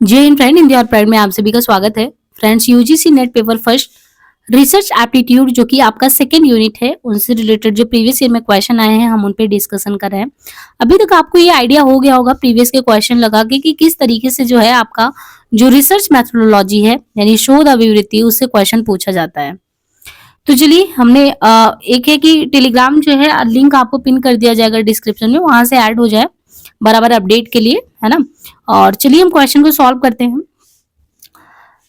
जय हिंद फ्रेंड, हिंदी और प्राइड में आप सभी का स्वागत है। Friends, UGC net paper first research aptitude जो कि आपका सेकेंड यूनिट है, उनसे रिलेटेड जो प्रीवियस ईयर में क्वेश्चन आए हैं हम उन पे डिस्कशन कर रहे हैं। अभी तक आपको ये आइडिया हो गया होगा प्रीवियस के क्वेश्चन लगा के कि किस तरीके से जो है आपका जो रिसर्च मैथोडोलॉजी है यानी शोध अभिवृत्ति उससे क्वेश्चन पूछा जाता है। तो चलिए हमने एक है कि टेलीग्राम जो है लिंक आपको पिन कर दिया जाएगा डिस्क्रिप्शन में, वहां से ऐड हो जाए बराबर अपडेट के लिए, है ना। और चलिए हम क्वेश्चन को सॉल्व करते हैं।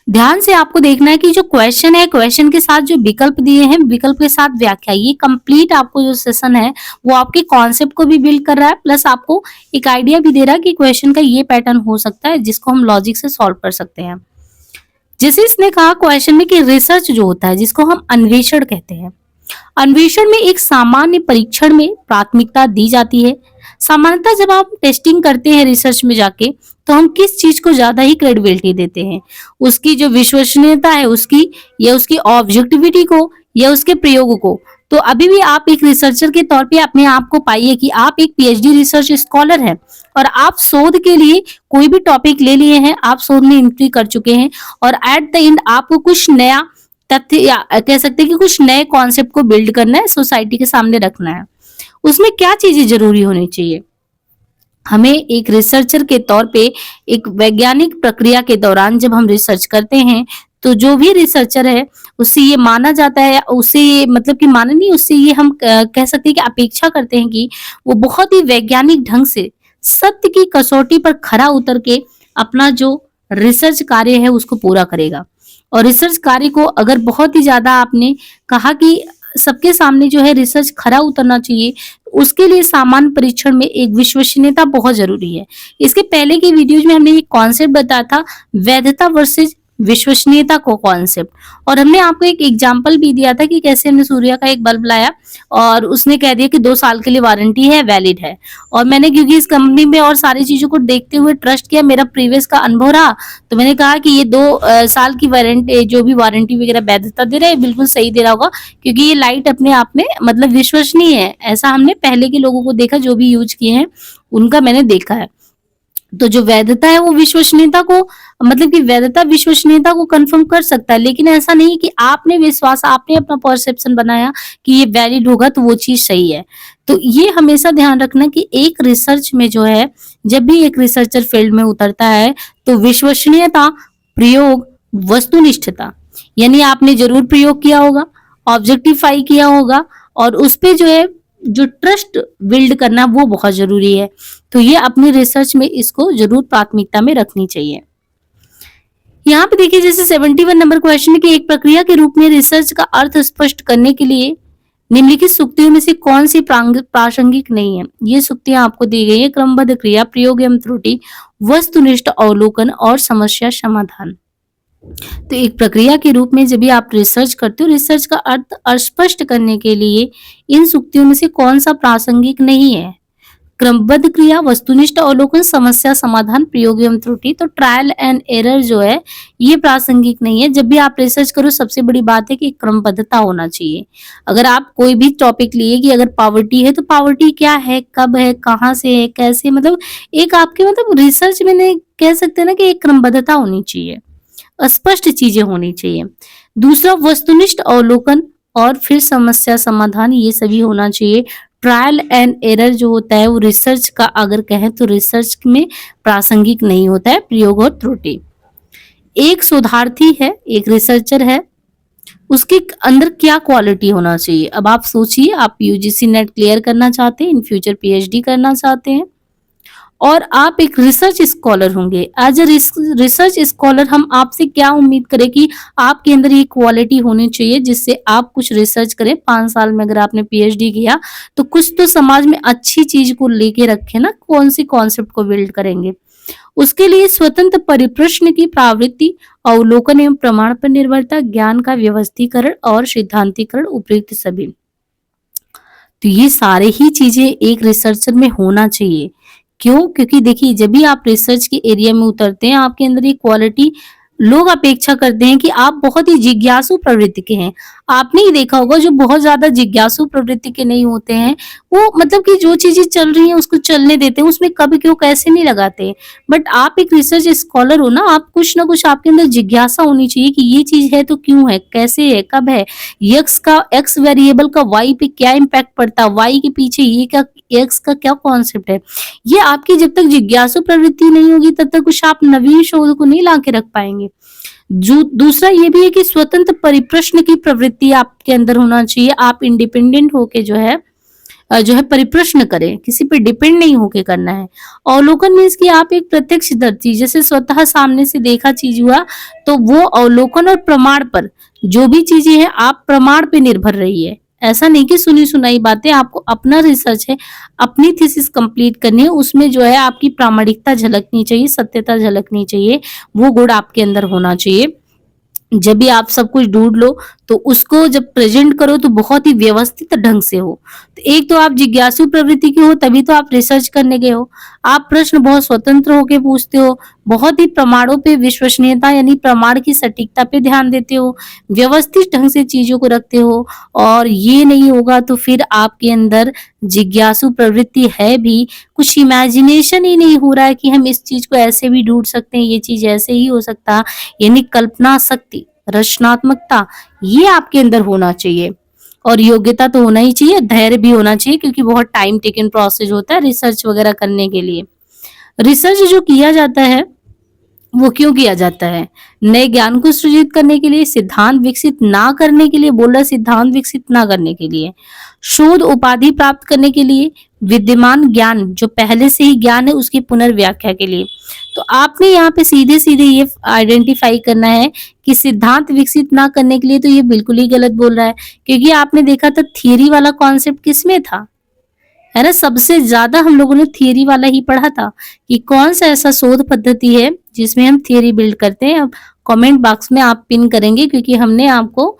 ध्यान से आपको देखना है कि जो क्वेश्चन है, क्वेश्चन के साथ जो विकल्प दिए हैं, विकल्प के साथ व्याख्या, ये कंप्लीट आपको जो सेशन है वो आपके कॉन्सेप्ट को भी बिल्ड कर रहा है, प्लस आपको एक आइडिया भी दे रहा है कि क्वेश्चन का ये पैटर्न हो सकता है जिसको हम लॉजिक से सॉल्व कर सकते हैं। जैसे इसने कहा क्वेश्चन में कि रिसर्च जो होता है जिसको हम अन्वेषण कहते हैं, अन्वेषण में एक सामान्य परीक्षण में प्राथमिकता दी जाती है। सामान्यतः जब आप टेस्टिंग करते हैं रिसर्च में जाके, तो हम किस चीज को ज्यादा ही क्रेडिबिलिटी देते हैं, उसकी जो विश्वसनीयता है उसकी, या उसकी ऑब्जेक्टिविटी को, या उसके प्रयोग को। तो अभी भी आप एक रिसर्चर के तौर पे अपने आप को पाइए कि आप एक पीएचडी रिसर्च स्कॉलर हैं और आप शोध के लिए कोई भी टॉपिक ले लिए हैं, आप शोध में एंट्री कर चुके हैं और एट द एंड आपको कुछ नया तथ्य या कह सकते हैं कि कुछ नए कॉन्सेप्ट को बिल्ड करना है, सोसाइटी के सामने रखना है। उसमें क्या चीजें जरूरी होनी चाहिए? हमें एक रिसर्चर के तौर पे एक वैज्ञानिक प्रक्रिया के दौरान जब हम रिसर्च करते हैं, तो जो भी रिसर्चर है उससे ये माना जाता है, उससे ये मतलब कि माना नहीं, उससे ये हम कह सकते हैं कि अपेक्षा करते हैं कि वो बहुत ही वैज्ञानिक ढंग से सत्य की कसौटी पर खरा उतर के अपना जो रिसर्च कार्य है उसको पूरा करेगा। और रिसर्च कार्य को अगर बहुत ही ज्यादा आपने कहा कि सबके सामने जो है रिसर्च खरा उतरना चाहिए, उसके लिए सामान्य परीक्षण में एक विश्वसनीयता बहुत जरूरी है। इसके पहले की वीडियोज में हमने एक कॉन्सेप्ट बताया था, वैधता वर्सेज विश्वसनीयता को कॉन्सेप्ट, और हमने आपको एक एग्जांपल भी दिया था कि कैसे हमने सूर्य का एक बल्ब लाया और उसने कह दिया कि 2 साल के लिए वारंटी है, वैलिड है। और मैंने क्योंकि इस कंपनी में और सारी चीजों को देखते हुए ट्रस्ट किया, मेरा प्रीवियस का अनुभव रहा, तो मैंने कहा कि ये 2 साल की वारंटी, जो भी वारंटी वगैरह वैधता दे रहा है बिल्कुल सही दे रहा होगा, क्योंकि ये लाइट अपने आप में मतलब विश्वसनीय है। ऐसा हमने पहले के लोगों को देखा जो भी यूज किए हैं, उनका मैंने देखा है। तो जो वैधता है वो विश्वसनीयता को, मतलब कि वैधता विश्वसनीयता को कंफर्म कर सकता है, लेकिन ऐसा नहीं कि आपने विश्वास, आपने अपना परसेप्शन बनाया कि ये वैलिड होगा तो वो चीज सही है। तो ये हमेशा ध्यान रखना कि एक रिसर्च में जो है, जब भी एक रिसर्चर फील्ड में उतरता है, तो विश्वसनीयता, प्रयोग, वस्तुनिष्ठता, यानी आपने जरूर प्रयोग किया होगा, ऑब्जेक्टिफाई किया होगा, और उस पे जो है जो ट्रस्ट बिल्ड करना वो बहुत जरूरी है। तो ये अपनी रिसर्च में इसको जरूर प्राथमिकता में रखनी चाहिए। यहाँ पे देखिए जैसे 71 नंबर क्वेश्चन में कि एक प्रक्रिया के रूप में रिसर्च का अर्थ स्पष्ट करने के लिए निम्नलिखित सूक्तियों में से कौन सी प्रासंगिक नहीं है। ये सूक्तियां आपको दी गई है, क्रमबद्ध क्रिया, प्रयोग एवं त्रुटि, वस्तुनिष्ठ अवलोकन और समस्या समाधान। तो एक प्रक्रिया के रूप में जब भी आप रिसर्च करते हो, रिसर्च का अर्थ स्पष्ट करने के लिए इन सूक्तियों में से कौन सा प्रासंगिक नहीं है? क्रमबद्ध क्रिया, वस्तुनिष्ठ अवलोकन, समस्या समाधान, प्रयोग एवं त्रुटि। तो ट्रायल एंड एरर जो है ये प्रासंगिक नहीं है। जब भी आप रिसर्च करो सबसे बड़ी बात है कि क्रमबद्धता होना चाहिए। अगर आप कोई भी टॉपिक लिए कि अगर पॉवर्टी है तो पॉवर्टी क्या है, कब है, कहाँ से है, कैसे, मतलब एक आपके मतलब रिसर्च में नहीं कह सकते ना कि एक क्रमबद्धता होनी चाहिए, स्पष्ट चीजें होनी चाहिए। दूसरा वस्तुनिष्ठ अवलोकन और फिर समस्या समाधान, ये सभी होना चाहिए। ट्रायल एंड एरर जो होता है वो रिसर्च का अगर कहें तो रिसर्च में प्रासंगिक नहीं होता है, प्रयोग और त्रुटि। एक शोधार्थी है, एक रिसर्चर है, उसके अंदर क्या क्वालिटी होना चाहिए? अब आप सोचिए, आप यूजीसी नेट क्लियर करना चाहते हैं, इन फ्यूचर पीएचडी करना चाहते हैं, और आप एक रिसर्च स्कॉलर होंगे। एज अ रिसर्च स्कॉलर हम आपसे क्या उम्मीद करें कि आपके अंदर ये क्वालिटी होनी चाहिए जिससे आप कुछ रिसर्च करें। 5 साल में अगर आपने पीएचडी किया तो कुछ तो समाज में अच्छी चीज को लेके रखे ना, कौन सी कॉन्सेप्ट को बिल्ड करेंगे। उसके लिए स्वतंत्र परिप्रश्न की प्रवृत्ति, अवलोकन एवं प्रमाण पर निर्भरता, ज्ञान का व्यवस्थीकरण और सिद्धांतीकरण, उपयुक्त सभी। तो ये सारे ही चीजें एक रिसर्चर में होना चाहिए। क्यों? क्योंकि देखिए जब भी आप रिसर्च के एरिया में उतरते हैं आपके अंदर ये क्वालिटी लोग अपेक्षा करते हैं कि आप बहुत ही जिज्ञासु प्रवृत्ति के हैं। आपने ही देखा होगा जो बहुत ज़्यादा जिज्ञासु प्रवृत्ति के नहीं होते हैं, वो मतलब कि जो चीज़ें चल रही हैं उसको चलने देते हैं, उसमें कब क्यों कैसे नहीं लगाते। बट आप एक रिसर्च स्कॉलर हो ना, आप कुछ ना कुछ आपके अंदर जिज्ञासा होनी चाहिए कि ये चीज़ है तो क्यों है, कैसे है, कब है, एक्स वेरिएबल का वाई पे क्या इम्पैक्ट पड़ता है, वाई के पीछे ये क्या, एक्स का क्या कॉन्सेप्ट है। ये आपकी जब तक जिज्ञासु प्रवृत्ति नहीं होगी तब तक कुछ आप नवीन शोध को नहीं ला के रख पाएंगे। जो दूसरा ये भी है कि स्वतंत्र परिप्रश्न की प्रवृत्ति आपके अंदर होना चाहिए। आप इंडिपेंडेंट होके जो है परिप्रश्न करें, किसी पे डिपेंड नहीं होके करना है। अवलोकन मीन्स कि आप एक प्रत्यक्षदर्शी, जैसे स्वतः सामने से देखा चीज हुआ तो वो अवलोकन और प्रमाण पर, जो भी चीजें हैं आप प्रमाण पे निर्भर रहिए। ऐसा नहीं कि सुनी सुनाई बातें, आपको अपना रिसर्च है, अपनी थीसिस कंप्लीट करनी है, उसमें जो है आपकी प्रामाणिकता झलकनी चाहिए, सत्यता झलकनी चाहिए, वो गुण आपके अंदर होना चाहिए। जब भी आप सब कुछ ढूंढ लो तो उसको जब प्रेजेंट करो तो बहुत ही व्यवस्थित ढंग से हो। तो एक तो आप जिज्ञासु प्रवृत्ति के हो, तभी तो आप रिसर्च करने गए हो। आप प्रश्न बहुत स्वतंत्र होकर पूछते हो, बहुत ही प्रमाणों पे विश्वसनीयता यानी प्रमाण की सटीकता पे ध्यान देते हो, व्यवस्थित ढंग से चीजों को रखते हो। और ये नहीं होगा तो फिर आपके अंदर जिज्ञासु प्रवृत्ति है भी, कुछ इमेजिनेशन ही नहीं हो रहा है कि हम इस चीज को ऐसे भी ढूंढ सकते हैं, ये चीज ऐसे ही हो सकता, यानी कल्पना शक्ति, रचनात्मकता, ये आपके अंदर होना चाहिए। और योग्यता तो होना ही चाहिए, धैर्य भी होना चाहिए, क्योंकि बहुत टाइम टेकन प्रोसेस होता है रिसर्च वगैरह करने के लिए। रिसर्च जो किया जाता है वो क्यों किया जाता है? नए ज्ञान को सृजित करने के लिए, सिद्धांत विकसित ना करने के लिए, बोल रहा सिद्धांत विकसित ना करने के लिए, शोध उपाधि प्राप्त करने के लिए, विद्यमान ज्ञान जो पहले से ही ज्ञान है उसकी पुनर्व्याख्या के लिए। तो आपने यहाँ पे सीधे सीधे ये आइडेंटिफाई करना है कि सिद्धांत विकसित ना करने के लिए, तो ये बिल्कुल ही गलत बोल रहा है, क्योंकि आपने देखा था थियरी वाला कॉन्सेप्ट किसमें था, है ना। सबसे ज्यादा हम लोगों ने थियरी वाला ही पढ़ा था कि कौन सा ऐसा शोध पद्धति है जिसमें हम थियरी बिल्ड करते हैं। अब कमेंट बॉक्स में आप पिन करेंगे, क्योंकि हमने आपको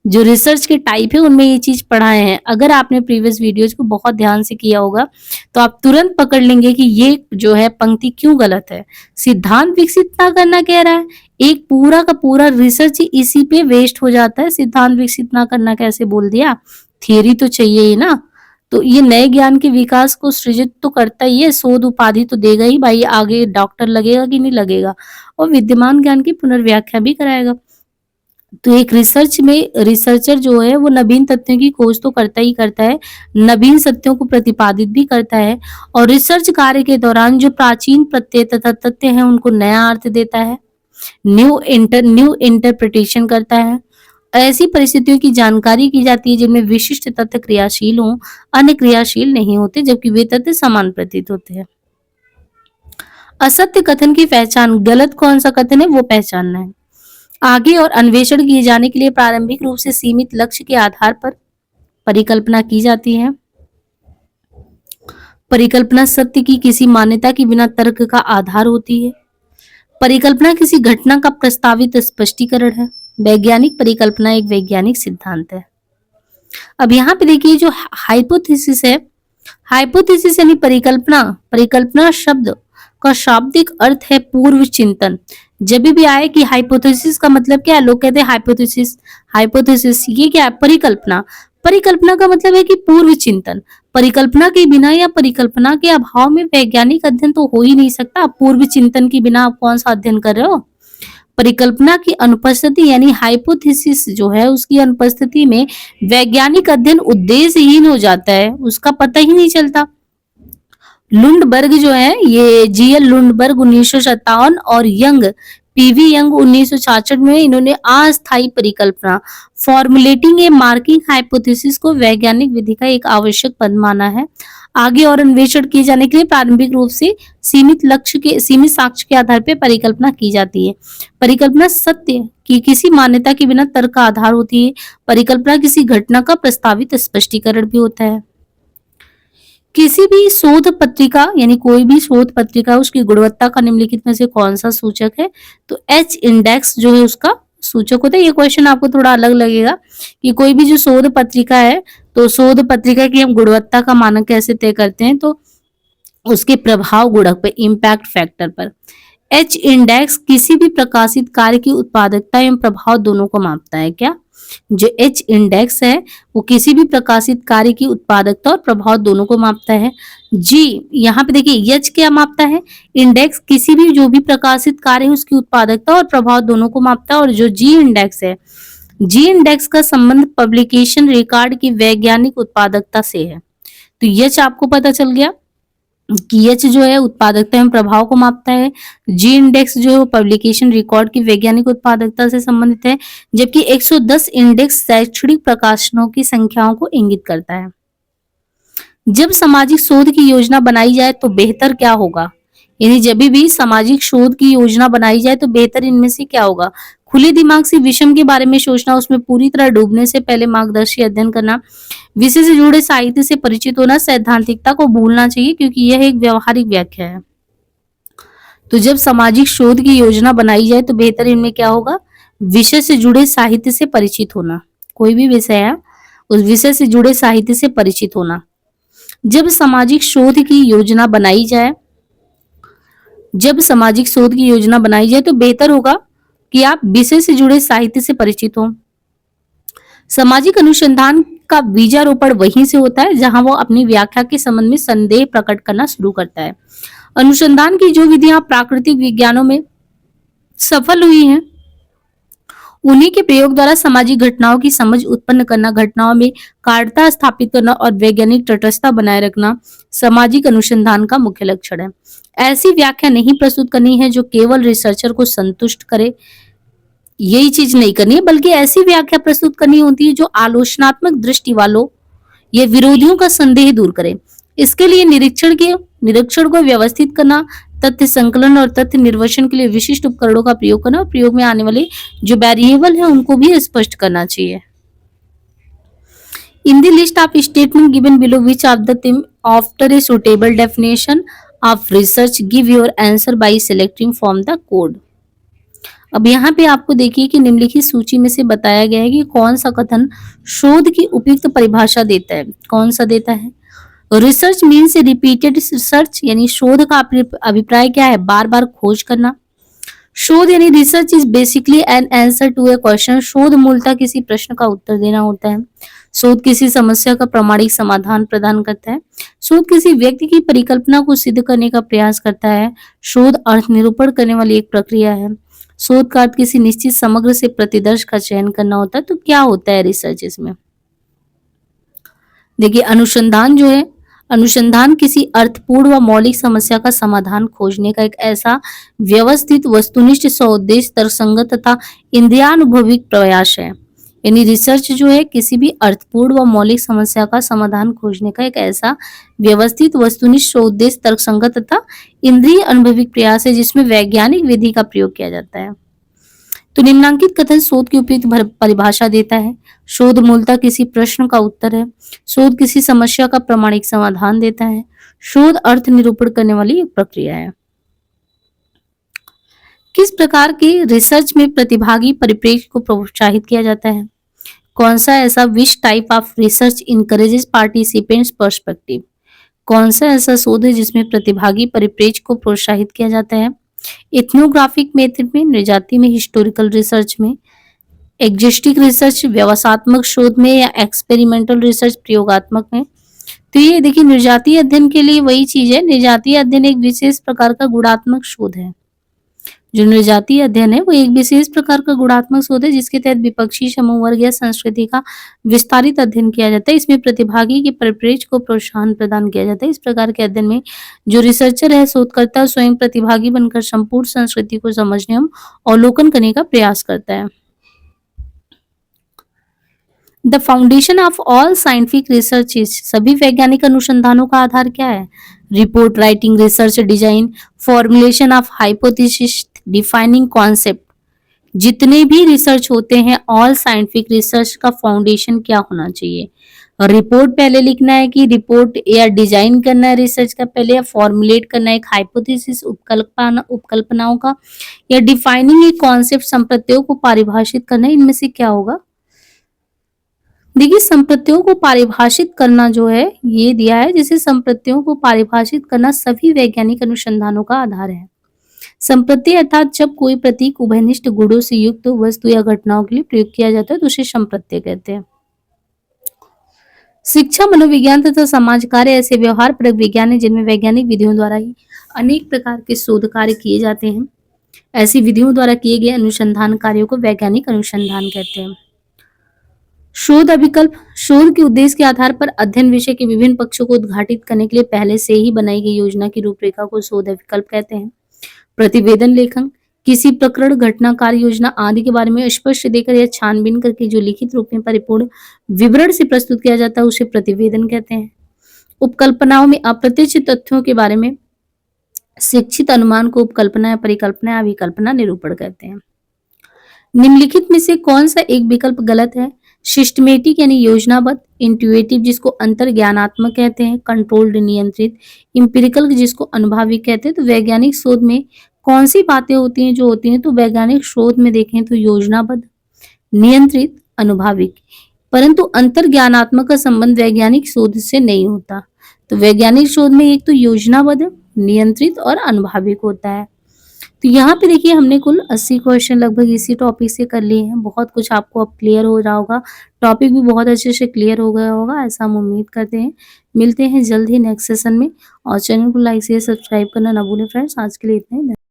जो रिसर्च के टाइप है उनमें ये चीज पढ़ाए हैं। अगर आपने प्रीवियस वीडियोज को बहुत ध्यान से किया होगा तो आप तुरंत पकड़ लेंगे कि ये जो है पंक्ति क्यों गलत है। सिद्धांत विकसित ना करना कह रहा है, एक पूरा का पूरा रिसर्च इसी पे वेस्ट हो जाता है। सिद्धांत विकसित ना करना कैसे बोल दिया, थियरी तो चाहिए ही ना। तो ये नए ज्ञान के विकास को सृजित तो करता ही है, शोध उपाधि तो देगा ही भाई, आगे डॉक्टर लगेगा कि नहीं लगेगा, और विद्यमान ज्ञान की पुनर्व्याख्या भी कराएगा। तो एक रिसर्च में रिसर्चर जो है वो नवीन तथ्यों की खोज तो करता ही करता है, नवीन सत्यों को प्रतिपादित भी करता है, और रिसर्च कार्य के दौरान जो प्राचीन प्रत्यय तथा तथ्य हैं उनको नया अर्थ देता है, न्यू इंटरप्रिटेशन करता है। ऐसी परिस्थितियों की जानकारी की जाती है जिनमें विशिष्ट तथ्य क्रियाशील हों, अन्य क्रियाशील नहीं होते, जबकि वे तथ्य समान प्रतीत होते हैं। असत्य कथन की पहचान, गलत कौन सा कथन है वो पहचानना है। आगे और अन्वेषण किए जाने के लिए प्रारंभिक रूप से सीमित लक्ष्य के आधार पर परिकल्पना की जाती है। परिकल्पना सत्य की किसी मान्यता के बिना तर्क का आधार होती है। परिकल्पना किसी घटना का प्रस्तावित स्पष्टीकरण है। वैज्ञानिक परिकल्पना एक वैज्ञानिक सिद्धांत है। अब यहाँ पे देखिए जो हाइपोथेसिस है, हाइपोथेसिस यानी परिकल्पना, परिकल्पना शब्द का शाब्दिक अर्थ है पूर्व चिंतन। जब भी आए कि हाइपोथेसिस का मतलब क्या है, लोग कहते हैं हाइपोथेसिस, हाइपोथेसिस ये क्या है, परिकल्पना। परिकल्पना का मतलब है कि पूर्व चिंतन। परिकल्पना के बिना या परिकल्पना के अभाव में वैज्ञानिक अध्ययन तो हो ही नहीं सकता। पूर्व चिंतन के बिना आप कौन सा अध्ययन कर रहे हो। परिकल्पना की अनुपस्थिति यानी हाइपोथेसिस जो है उसकी अनुपस्थिति में वैज्ञानिक अध्ययन उद्देश्यहीन हो जाता है, उसका पता ही नहीं चलता। लुंडबर्ग जो है, ये जीएल लुंडबर्ग 1957 और यंग पीवी यंग 1966 में इन्होंने अस्थायी परिकल्पना फॉर्मुलेटिंग ए मार्किंग हाइपोथेसिस को वैज्ञानिक विधि का एक आवश्यक पद माना है। आगे और अन्वेषण किए जाने के लिए प्रारंभिक रूप से सीमित साक्ष्य के आधार पर परिकल्पना की जाती है। परिकल्पना सत्य की किसी मान्यता के बिना तर्क का आधार होती है। परिकल्पना किसी घटना का प्रस्तावित स्पष्टीकरण भी होता है। किसी भी शोध पत्रिका यानी कोई भी शोध पत्रिका उसकी गुणवत्ता का निम्नलिखित में से कौन सा सूचक है, तो एच इंडेक्स जो है उसका सूचक होता है। ये क्वेश्चन आपको थोड़ा अलग लगेगा कि कोई भी जो शोध पत्रिका है तो शोध पत्रिका की हम गुणवत्ता का मानक कैसे तय करते हैं, तो उसके प्रभाव गुणक पे, इम्पैक्ट फैक्टर पर। एच इंडेक्स किसी भी प्रकाशित कार्य की उत्पादकता एवं प्रभाव दोनों को मापता है। क्या? जो एच इंडेक्स है वो किसी भी प्रकाशित कार्य की उत्पादकता और प्रभाव दोनों को मापता है। जी, यहाँ पे देखिए एच क्या मापता है? इंडेक्स किसी भी जो भी प्रकाशित कार्य है उसकी उत्पादकता और प्रभाव दोनों को मापता है। और जो जी इंडेक्स है, जी इंडेक्स का संबंध पब्लिकेशन रिकॉर्ड की वैज्ञानिक उत्पादकता से है। तो एच आपको पता चल गया कि एच जो है उत्पादकता एवं प्रभाव को मापता है। जी इंडेक्स जो है वो पब्लिकेशन रिकॉर्ड की वैज्ञानिक उत्पादकता से संबंधित है, जबकि 110 इंडेक्स शैक्षणिक प्रकाशनों की संख्याओं को इंगित करता है। जब सामाजिक शोध की योजना बनाई जाए तो बेहतर क्या होगा? यानी जब भी सामाजिक शोध की योजना बनाई जाए तो बेहतर इनमें से क्या होगा? खुले दिमाग से विषय के बारे में सोचना, उसमें पूरी तरह डूबने से पहले मार्गदर्शी अध्ययन करना, विषय से जुड़े साहित्य से परिचित होना, सैद्धांतिकता को भूलना चाहिए क्योंकि यह एक व्यवहारिक व्याख्या है। तो जब सामाजिक शोध की योजना बनाई जाए तो बेहतर इनमें क्या होगा? विषय से जुड़े साहित्य से परिचित होना। कोई भी विषय है उस विषय से जुड़े साहित्य से परिचित होना। जब सामाजिक शोध की योजना बनाई जाए तो बेहतर होगा कि आप विषय से जुड़े साहित्य से परिचित हो। सामाजिक अनुसंधान का बीजारोपण वहीं से होता है जहां वो अपनी व्याख्या के संबंध में संदेह प्रकट करना शुरू करता है। अनुसंधान की जो विधियां प्राकृतिक विज्ञानों में सफल हुई हैं, उन्हीं के प्रयोग द्वारा सामाजिक घटनाओं की समझ उत्पन्न करना, घटनाओं में कायरता स्थापित करना और वैज्ञानिक तटस्थता बनाए रखना सामाजिक अनुसंधान का मुख्य लक्षण है। ऐसी व्याख्या नहीं प्रस्तुत करनी है जो केवल रिसर्चर को संतुष्ट करे, यही चीज नहीं करनी है, बल्कि ऐसी व्याख्या प्रस्तुत करनी होती है जो आलोचनात्मक दृष्टि वालों या विरोधियों का संदेह दूर करे। इसके लिए निरीक्षण को व्यवस्थित करना, तथ्य संकलन और तथ्य निर्वचन के लिए विशिष्ट उपकरणों का प्रयोग करना और प्रयोग में आने वाले जो वेरिएबल है उनको भी स्पष्ट करना चाहिए। In the list of statement given below, which of the theme after a suitable definition of research, give your answer by selecting from the code। अब यहाँ पे आपको देखिए कि निम्नलिखित सूची में से बताया गया है कि कौन सा कथन शोध की उपयुक्त परिभाषा देता है। कौन सा देता है? रिसर्च मीन्स रिपीटेड रिसर्च, यानी शोध का अभिप्राय क्या है? बार बार खोज करना। शोध यानी research is basically an answer to a question, शोध मूलतः किसी प्रश्न का उत्तर देना होता है। शोध किसी समस्या का प्रामाणिक समाधान प्रदान करता है। शोध किसी व्यक्ति की परिकल्पना को सिद्ध करने का प्रयास करता है। शोध अर्थ निरूपण करने वाली एक प्रक्रिया है। शोध का अर्थ किसी निश्चित समग्र से प्रतिदर्श का चयन करना होता है। तो क्या होता है रिसर्च इसमें? देखिए अनुसंधान जो है, अनुसंधान किसी अर्थपूर्ण व मौलिक समस्या का समाधान खोजने का एक ऐसा व्यवस्थित, वस्तुनिष्ठ, सौउद्देश्य, तर्कसंगत तथा इंद्रियानुभविक प्रयास है। यानी रिसर्च जो है किसी भी अर्थपूर्ण व मौलिक समस्या का समाधान खोजने का एक ऐसा व्यवस्थित, वस्तुनिष्ठ, सौउद्देश्य, तर्कसंगत तथा इंद्रिय अनुभविक प्रयास है जिसमें वैज्ञानिक विधि का प्रयोग किया जाता है। तो निम्नांकित कथन शोध की उपयुक्त परिभाषा देता है। शोध मूलतः किसी प्रश्न का उत्तर है। शोध किसी समस्या का प्रामाणिक समाधान देता है। शोध अर्थ निरूपण करने वाली एक प्रक्रिया है। किस प्रकार के रिसर्च में प्रतिभागी परिप्रेक्ष्य को प्रोत्साहित किया जाता है? कौन सा ऐसा which type of research encourages participants perspective? कौन सा ऐसा शोध है जिसमें प्रतिभागी परिप्रेक्ष्य को प्रोत्साहित किया जाता है? इथनोग्राफिक मेथड में, नृजाति में, हिस्टोरिकल रिसर्च में, एग्जिस्टिक रिसर्च व्यवसात्मक शोध में, या एक्सपेरिमेंटल रिसर्च प्रयोगात्मक में? तो ये देखिए नृजातीय अध्ययन के लिए वही चीज है। नृजातीय अध्ययन एक विशेष प्रकार का गुणात्मक शोध है। जो नृजातीय अध्ययन है वो एक विशेष प्रकार का गुणात्मक शोध है जिसके तहत विपक्षी समूह वर्ग या संस्कृति का विस्तारित अध्ययन किया जाता है। इसमें प्रतिभागी के परिप्रेक्ष्य को प्रोत्साहन प्रदान किया जाता है। इस प्रकार के अध्ययन में जो रिसर्चर है, शोधकर्ता स्वयं प्रतिभागी बनकर संपूर्ण संस्कृति को समझने एवं अवलोकन करने का प्रयास करता है। The foundation of all scientific research is, सभी वैज्ञानिक अनुसंधानों का आधार क्या है? Report writing, research design, formulation of hypothesis, defining concept. जितने भी रिसर्च होते हैं, ऑल साइंटिफिक रिसर्च का फाउंडेशन क्या होना चाहिए? रिपोर्ट पहले लिखना है कि रिपोर्ट, या डिजाइन करना है रिसर्च का पहले, या फॉर्मुलेट करना है एक हाइपोथेसिस उपकल्पनाओं का, या डिफाइनिंग एक कॉन्सेप्ट संप्रत्ययों को परिभाषित करना है। इनमें से क्या होगा? देखिए संप्रत्ययों को परिभाषित करना जो है ये दिया है, जिसे संप्रत्ययों को परिभाषित करना सभी वैज्ञानिक अनुसंधानों का आधार है। संप्रत्यय अर्थात जब कोई प्रतीक उभयनिष्ठ गुणों से युक्त वस्तु या घटनाओं के लिए प्रयोग किया जाता है तो उसे संप्रत्यय कहते हैं। शिक्षा, मनोविज्ञान तथा समाज कार्य ऐसे व्यवहार परक विज्ञान है जिनमें वैज्ञानिक विधियों द्वारा ही अनेक प्रकार के शोध कार्य किए जाते हैं। ऐसी विधियों द्वारा किए गए अनुसंधान कार्यों को वैज्ञानिक अनुसंधान कहते हैं। शोध अभिकल्प, शोध के उद्देश्य के आधार पर अध्ययन विषय के विभिन्न पक्षों को उद्घाटित करने के लिए पहले से ही बनाई गई योजना की रूपरेखा को शोध अभिकल्प कहते हैं। प्रतिवेदन लेखन, किसी प्रकरण, घटना, कार्य योजना आदि के बारे में स्पष्ट देकर या छानबीन करके जो लिखित रूप में परिपूर्ण विवरण से प्रस्तुत किया जाता है उसे प्रतिवेदन कहते हैं। उपकल्पनाओं में अप्रत्यक्ष तथ्यों के बारे में शिक्षित अनुमान को उपकल्पना या परिकल्पना या अभिकल्पना निरूपण कहते हैं। निम्नलिखित में से कौन सा एक विकल्प गलत है? सिस्टमेटिक यानी योजनाबद्ध, इंट्यूटिव जिसको अंतर्ज्ञानात्मक कहते हैं, कंट्रोल्ड नियंत्रित, इंपिरिकल जिसको अनुभविक कहते हैं। तो वैज्ञानिक शोध में कौन सी बातें होती हैं जो होती हैं? तो वैज्ञानिक शोध में देखें तो योजनाबद्ध, नियंत्रित, अनुभविक, परंतु अंतर्ज्ञानात्मक का संबंध वैज्ञानिक शोध से नहीं होता। तो वैज्ञानिक शोध में एक तो योजनाबद्ध, नियंत्रित और अनुभाविक होता है। तो यहाँ पे देखिए हमने कुल 80 क्वेश्चन लगभग इसी टॉपिक से कर लिए हैं। बहुत कुछ आपको अब क्लियर हो रहा होगा, टॉपिक भी बहुत अच्छे से क्लियर हो गया होगा, ऐसा हम उम्मीद करते हैं। मिलते हैं जल्द ही नेक्स्ट सेशन में और चैनल को लाइक शेयर सब्सक्राइब करना ना भूलें फ्रेंड्स। आज के लिए इतना ही।